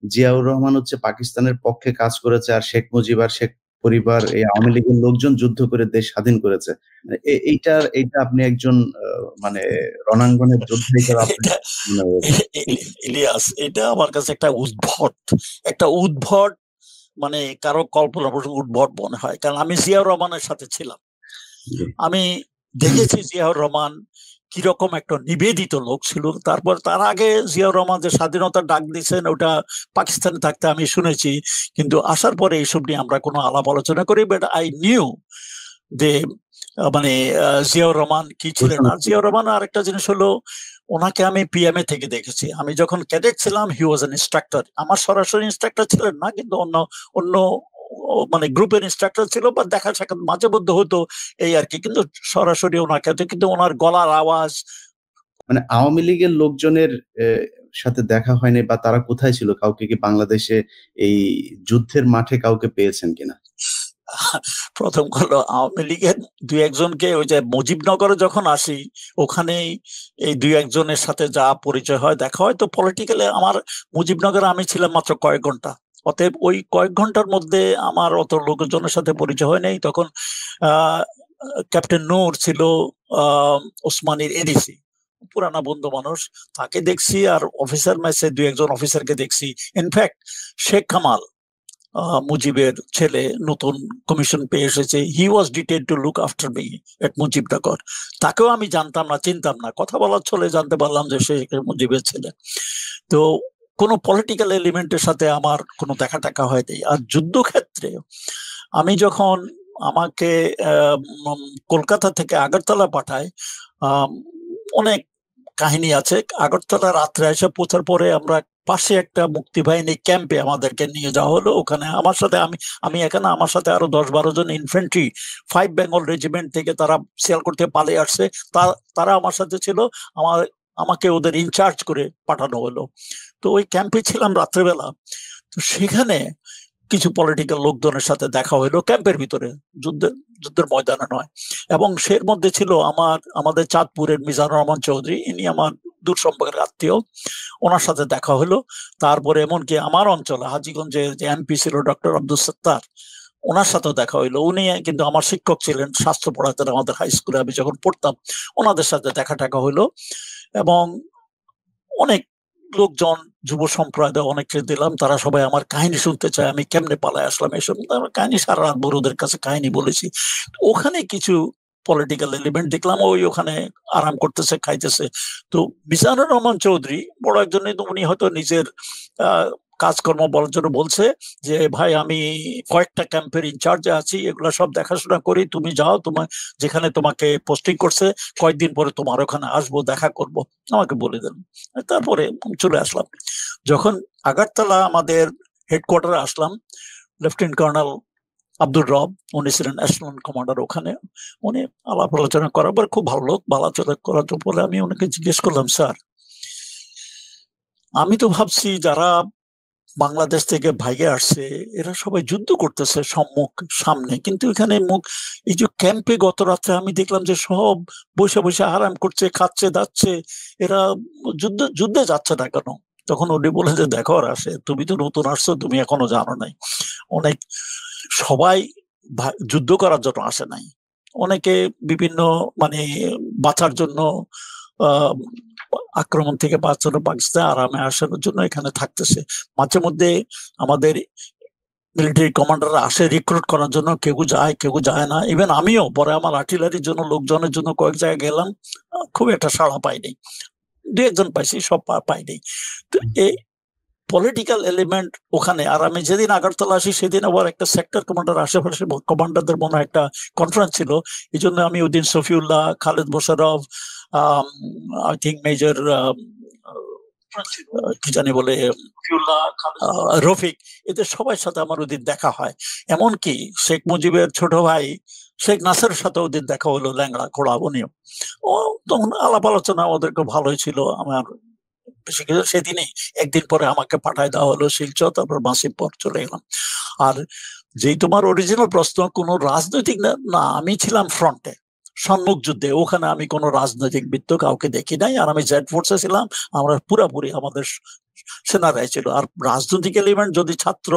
জিয়াউর রহমান হচ্ছে পাকিস্তানের পক্ষে কাজ করেছে, আর শেখ মুজিব আর শেখ পরিবার এই আওয়ামী লীগের লোকজন যুদ্ধ করে দেশ স্বাধীন করেছে। এইটা আপনি একজন মানে রণাঙ্গনের যোদ্ধা হিসেবে আপনার মনে হয়েছে? ইলিয়াস, এটা আমার কাছে একটা উদ্ভট মানে কারো কল্পনা উদ্ভট মনে হয়, কারণ আমি জিয়াউর রহমানের সাথে ছিলাম। আমি দেখেছি জিয়াউর রহমান কিরকম একটা নিবেদিত লোক ছিল। তারপর তার আগে জিয়াউর রহমান যে স্বাধীনতার ডাক দিয়েছেন ওটা পাকিস্তানে থাকতে আমি শুনেছি, কিন্তু আসার পরে এইসব নিয়ে আমরা কোনো আলাপ আলোচনা করি। বাট আই নিউ যে মানে জিয়াউর রহমান কি ছিলেন। আর জিয়াউর রহমান আর একটা জিনিস হলো, ওনাকে আমি পিএমএ থেকে দেখেছি। আমি যখন ক্যাডেট ছিলাম হি ওয়াজ এন ইনস্ট্রাক্টর। আমার সরাসরি ইনস্ট্রাক্টর ছিলেন না, কিন্তু অন্য মানে গ্রুপের ইনস্ট্রাক্টর ছিল, বা দেখা সাক্ষাৎ মাঝে মধ্যে হতো এই আর কি, কিন্তু সরাসরি ওনাকে, কিন্তু ওনার গলার আওয়াজ। মানে আওয়ামী লীগের লোকজনের সাথে দেখা হয়নি, বা তারা কোথায় ছিল? কাউকে কি বাংলাদেশে এই যুদ্ধের মাঠে কাউকে পেয়েছেন কিনা? প্রথম হলো আওয়ামী লীগের দুই একজনকে, ওই যে মুজিবনগরে যখন আসি ওখানেই এই দুই একজনের সাথে যা পরিচয় হয়, দেখা হয়। তো পলিটিক্যালি আমার মুজিবনগরে আমি ছিলাম মাত্র কয়েক ঘন্টা, অতএব ওই কয়েক ঘন্টার মধ্যে আমার অত লোকজনের সাথে পরিচয় হয় নাই। তখন ক্যাপ্টেন নূর ছিল ওসমানীর এডিসি, পুরানা বন্ধু মানুষ, তাকে দেখছি। আর অফিসার ম্যাচে দুই একজন অফিসারকে দেখছি। ইনফ্যাক্ট শেখ কামাল, মুজিবের ছেলে, নতুন কমিশন পেয়ে এসেছে, he was detailed to look after me at Mujibnagar. তাকেও আমি জানতাম না, চিনতাম না, কথা বলার ছলে জানতে পারলাম যে সে মুজিবের ছেলে। তো কোনো পলিটিক্যাল এলিমেন্টের সাথে আমার কোনো দেখা টাকা হয়নি। আর যুদ্ধক্ষেত্রে আমি যখন, আমাকে কলকাতা থেকে আগরতলা পাঠায়, অনেক কাহিনী আছে। আগরতলা রাত্রে এসে পৌঁছার পরে আমরা পাশে একটা মুক্তিবাহিনী ক্যাম্পে আমাদেরকে নিয়ে যাওয়া হলো। ওখানে আমার সাথে আমি এখানে আমার সাথে আরো 10-12 জন ইনফ্যান্ট্রি 5 বেঙ্গল রেজিমেন্ট থেকে তারা সিয়ালকোট থেকে পালিয়ে আসছে, তারা আমার সাথে ছিল। আমাকে ওদের ইনচার্জ করে পাঠানো হলো। তো ওই ক্যাম্পে ছিলাম রাত্রেবেলা। তো সেখানে কিছু পলিটিক্যাল লোকজনের সাথে দেখা হইলো ক্যাম্পের ভিতরে, যুদ্ধের ময়দানে নয়। এবং সের মধ্যে ছিল আমাদের চাঁদপুরের মিজানুর রহমান চৌধুরী, ইনি আমার দূর সম্পর্কের আত্মীয়, ওনার সাথে দেখা হলো। তারপরে এমনকি আমার অঞ্চলে হাজীগঞ্জে যে এমপি ছিল ডক্টর আব্দুল সত্তার, ওনার সাথেও দেখা হইলো। উনি কিন্তু আমার শিক্ষক ছিলেন, শাস্ত্র পড়াতেন আমাদের হাই স্কুলে আমি যখন পড়তাম। ওনাদের সাথে দেখা টাকা হইলো। এবং অনেক লোকজন, যুব সম্প্রদায় অনেককে দিলাম, তারা সবাই আমার কাহিনী শুনতে চায়, আমি কেমনে পালায় আসলাম এসব কাহিনী। সারা রাত বড়দের কাছে কাহিনী বলেছি। ওখানে কিছু পলিটিক্যাল এলিমেন্ট দেখলাম, ওখানে আরাম করতেছে, খাইতেছে। তো মিজানুর রহমান চৌধুরী বড় একজন, উনি হয়তো নিজের কাজকর্ম বলার জন্য বলছে যে ভাই আমি কয়েকটা ক্যাম্পের ইনচার্জে আছি, এগুলো সব দেখাশোনা করি, তুমি যাও, তোমার যেখানে তোমাকে পোস্টিং করছে কয়েকদিন পরে তোমার ওখানে আসবো, দেখা করব, আমাকে বলে দেন। তারপরে চলে আসলাম। যখন আগরতলা আমাদের হেডকোয়ার্টারে আসলাম, লেফটেন্যান্ট কর্নেল আব্দুর রব, উনি ছিলেন অ্যাসিস্ট্যান্ট কমান্ডার ওখানে। উনি আলাপ আলোচনা করার পর, খুব ভালো লোক, আলোচনা করার পরে আমি ওনাকে জিজ্ঞেস করলাম, স্যার আমি তো ভাবছি যারা বাংলাদেশ থেকে ভাইগে আসছে এরা সবাই যুদ্ধ করতেছে সামনে, কিন্তু এখানে এই যে ক্যাম্পে গত রাত্রে আমি দেখলাম যে সব বসে বসে আরাম করছে, খাচ্ছে, দাচ্ছে, এরা যুদ্ধে যাচ্ছে না কেন? তখন উনি বলে যে দেখো আসে, তুমি তো নতুন আসছো, তুমি এখনো জানো নাই, অনেক সবাই যুদ্ধ করার জন্য আসে নাই, অনেকে বিভিন্ন মানে বাঁচার জন্য, আক্রমণ থেকে বাঁচানো, পাকিস্তান আরামে আসার জন্য এখানে থাকতেছে। মাঝে মধ্যে আমাদের মিলিটারি কমান্ডাররা আসে রিক্রুট করার জন্য, কেউ যায় না। ইভেন আমিও পরে আমার আর্টিলারির জন্য লোকজনের জন্য কয়েক জায়গায় গেলাম, খুব একটা সাড়া পাইনি, দু একজন পাইছি, সব পাইনি। তো এই পলিটিক্যাল এলিমেন্ট ওখানে। আর আমি যেদিন আগরতলা আসি সেদিন আবার একটা সেক্টর কমান্ডার, আশেপাশে কমান্ডারদের মনে একটা কনফারেন্স ছিল, এই জন্য আমি ওই দিন Shafiullah, Khaled Mosharraf, I think major কি জানি বলে রফিক, এদের সবার সাথে আমার ওদিন দেখা হয়। এমনকি শেখ মুজিবের ছোট ভাই শেখ নাসেরের সাথে ওদিন দেখা হলো, ল্যাংড়া খোড়া, উনিও। তখন আলাপ আলোচনা ওদেরকে ভালোই ছিল। আমার বেশি কিছু, সেদিনই একদিন পরে আমাকে পাঠায় দেওয়া হলো শিলচর, তারপর মাসির পর চলে গেলাম। আর যেই তোমার অরিজিনাল প্রশ্ন, কোনো রাজনৈতিক না, আমি ছিলাম ফ্রন্টে, সম্মুখ যুদ্ধে, ওখানে আমি কোনো রাজনৈতিক বৃত্ত কাউকে দেখি নাই। আর আমি জেড ফোর্সে ছিলাম, আমরা পুরাপুরি আমাদের সেনারাই ছিল। আর রাজনৈতিক এলিমেন্ট যদি ছাত্র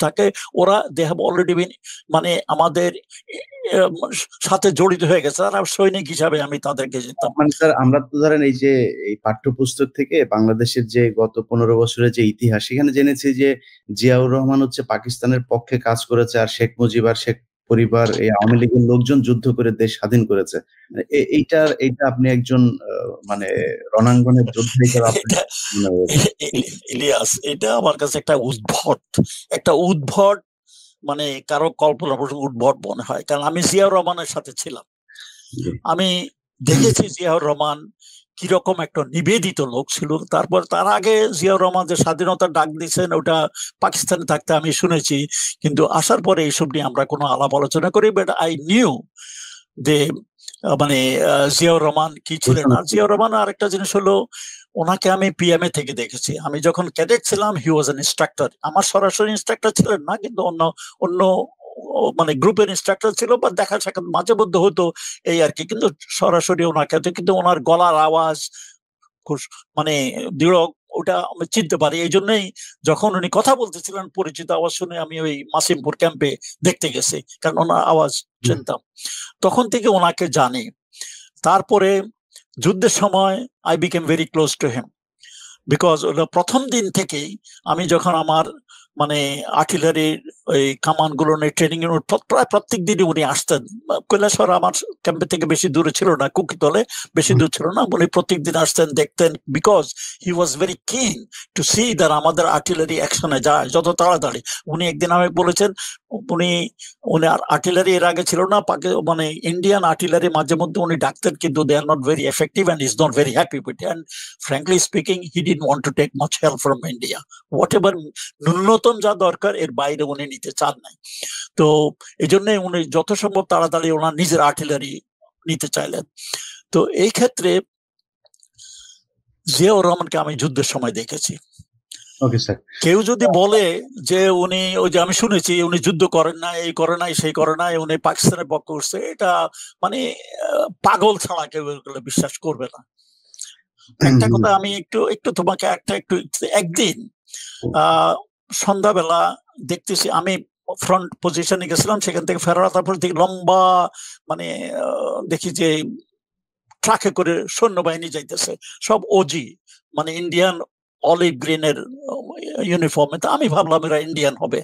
থাকে, ওরা দে হ্যাভ অলরেডি বিন মানে আমাদের সাথে জড়িত হয়ে গেছে। আর সৈনিক হিসাবে আমি তাদেরকে যেতাম। মানে স্যার, আমরা তো ধরেন এই যে এই পাঠ্যপুস্তক থেকে বাংলাদেশের যে গত 15 বছরের যে ইতিহাস, সেখানে জেনেছি যে জিয়াউর রহমান হচ্ছে পাকিস্তানের পক্ষে কাজ করেছে, আর শেখ মুজিব আর শেখ পরিবার এই আওয়ামী লীগের লোকজন যুদ্ধ করে দেশ স্বাধীন করেছে। এইটা আপনি একজন মানে রণাঙ্গনের যোদ্ধা হিসেবে আপনার মনে হয়? ইলিয়াস, এটা আমার কাছে একটা উদ্ভট মানে কারো কল্পনা উদ্ভট মনে হয়, কারণ আমি জিয়াউর রহমানের সাথে ছিলাম। আমি দেখেছি জিয়াউর রহমান কিরকম একটা নিবেদিত লোক ছিল। তারপর তার আগে জিয়াউর রহমান যে স্বাধীনতার ডাক দিয়েছেন, ওটা পাকিস্তানে থাকতে আমি শুনেছি, কিন্তু আসার পরে এইসব নিয়ে আমরা কোনো আলাপ আলোচনা করি। বাট আই নিউ যে মানে জিয়াউর রহমান কি ছিলেন। আর জিয়াউর রহমান আরেকটা জিনিস হলো, ওনাকে আমি পিএমএ থেকে দেখেছি। আমি যখন ক্যাডেট ছিলাম, হি ওয়াজ এন ইনস্ট্রাক্টর। আমার সরাসরি ইনস্ট্রাক্টর ছিলেন না, কিন্তু অন্য মানে গ্রুপের ইনস্ট্রাক্টর ছিল, বা দেখা সাক্ষাৎ মাঝে মধ্যে হতো, এই আর কি। কিন্তু সরাসরি ওনাকে, কিন্তু ওনার গলার আওয়াজ মানে দৃঢ়, ওটা আমি চিনতে পারি। এই জন্যই যখন উনি কথা বলতেছিলেন, পরিচিত আওয়াজ শুনে আমি ওই মাসিমপুর ক্যাম্পে দেখতে গেছি, কারণ ওনার আওয়াজ চিনতাম। তখন থেকে ওনাকে জানি। তারপরে যুদ্ধের সময় I became very close to him, because প্রথম দিন থেকেই আমি যখন আমার মানে আর্টিলারির ওই কামানগুলো নিয়ে ট্রেনিং এর প্রায় প্রত্যেক দিনই উনি আসতেন। কৈলাসহর আমার ক্যাম্পে থেকে বেশি দূরে ছিল না, কুকিতলে বেশি দূর ছিল না। উনি প্রত্যেক দিন আসতেন, দেখতেন, বিকজ হি ওয়াজ ভেরি কিন টু সি দ্যাট আমাদের আর্টিলারি অ্যাকশনে যায় যত তাড়াতাড়ি। উনি একদিন আমি বলেছেন, উনি আর্টিলারি এর আগে ছিল না, মানে ইন্ডিয়ান আর্টিলারি মাঝে মধ্যে উনি ডাকতেন, কিন্তু they are not very effective and is not very happy with. And frankly speaking, he didn't want to take much help from India. Whatever ন্যূনতম যা দরকার এর বাইরে উনি নিতে চান নাই। তো এই জন্য উনি যত সম্ভব তাড়াতাড়ি ওনার নিজের আর্টিলারি নিতে চাইলেন। তো এই ক্ষেত্রে জিয়াউর রহমানকে আমি যুদ্ধের সময় দেখেছি। কেউ যদি বলে যে উনি, ওই যে আমি শুনেছি উনি যুদ্ধ করেন না, এই করে নাই, সেই করে নাই, উনি পাকিস্তানের পক্ষ করছে, এটা মানে পাগল ছাড়া কেউ এগুলো বিশ্বাস করবে না। একটা কথা আমি একটু তোমাকে একদিন সন্ধ্যাবেলা দেখতেছি, আমি ফ্রন্ট পজিশনে গেছিলাম, সেখান থেকে ফেরার তারপর দেখি লম্বা মানে দেখি যে ট্রাকে করে সৈন্যবাহিনী যাইতেছে, সব ওজি, মানে ইন্ডিয়ান অলিভ গ্রিনের ইউনিফর্মে। তো আমি ভাবলাম এরা ইন্ডিয়ান হবে।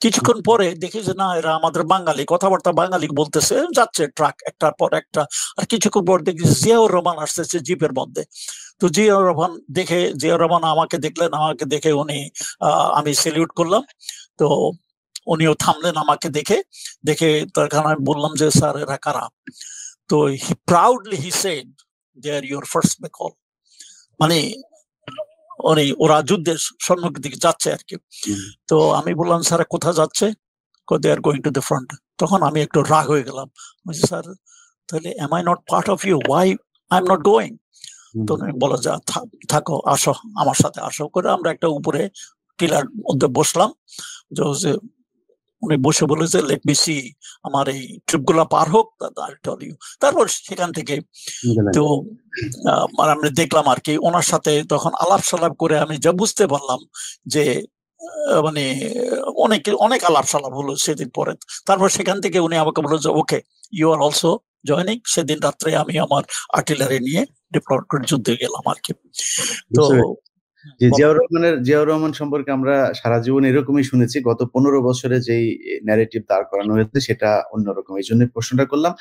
কিছুক্ষণ পরে দেখি যে না, এরা আমাদের বাঙালি, কথাবার্তা বাঙালি বলতেছে, যাচ্ছে ট্রাক একটার পর একটা। আর কিছুক্ষণ পর দেখি জিয়াউর রহমান আসতেছে জিপের মধ্যে। তো জিয়াউর রহমান আমাকে দেখলেন, আমাকে দেখে উনি আমি সেলিউট করলাম। তো উনিও থামলেন আমাকে দেখে তখন আমি বললাম যে স্যার এরা কারা। তো he proudly he said they are your first বেকল, মানে ওরা যুদ্ধের সম্মুখের দিকে যাচ্ছে আর কি। তো আমি বললাম স্যার কোথায় যাচ্ছে? They are going to the front. তখন আমি একটু রাগ হয়ে গেলাম, স্যার তাহলে am I not part of you, why I am not going? তো বলা যা থাকো, আসো আমার সাথে আসো করে আমরা একটা উপরে টিলার মধ্যে বসলাম। উনি বসে বলেছে লেট মি সি, আমার এই ট্রিপ গুলা পার হোক, তারপর সেখান থেকে তো আমরা দেখলাম আর কি। ওনার সাথে তখন আলাপ সালাপ করে আমি যা বুঝতে পারলাম যে মানে অনেক আলাপ সালাপ হলো সেদিন পরে। তারপর সেখান থেকে উনি আমাকে বলল যে ওকে, ইউ আর অলসো জয়নিং। সেদিন রাত্রে আমি আমার আর্টিলারি নিয়ে ডিপ্লয়েড করে যুদ্ধে গেলাম আর কি। তো জিয়াউর রহমান সম্পর্কে আমরা সারা জীবন এরকমই শুনেছি। গত 15 বছরে যেই ন্যারেটিভ দাঁড় করানো হয়েছে সেটা অন্যরকম, এই জন্য প্রশ্নটা করলাম।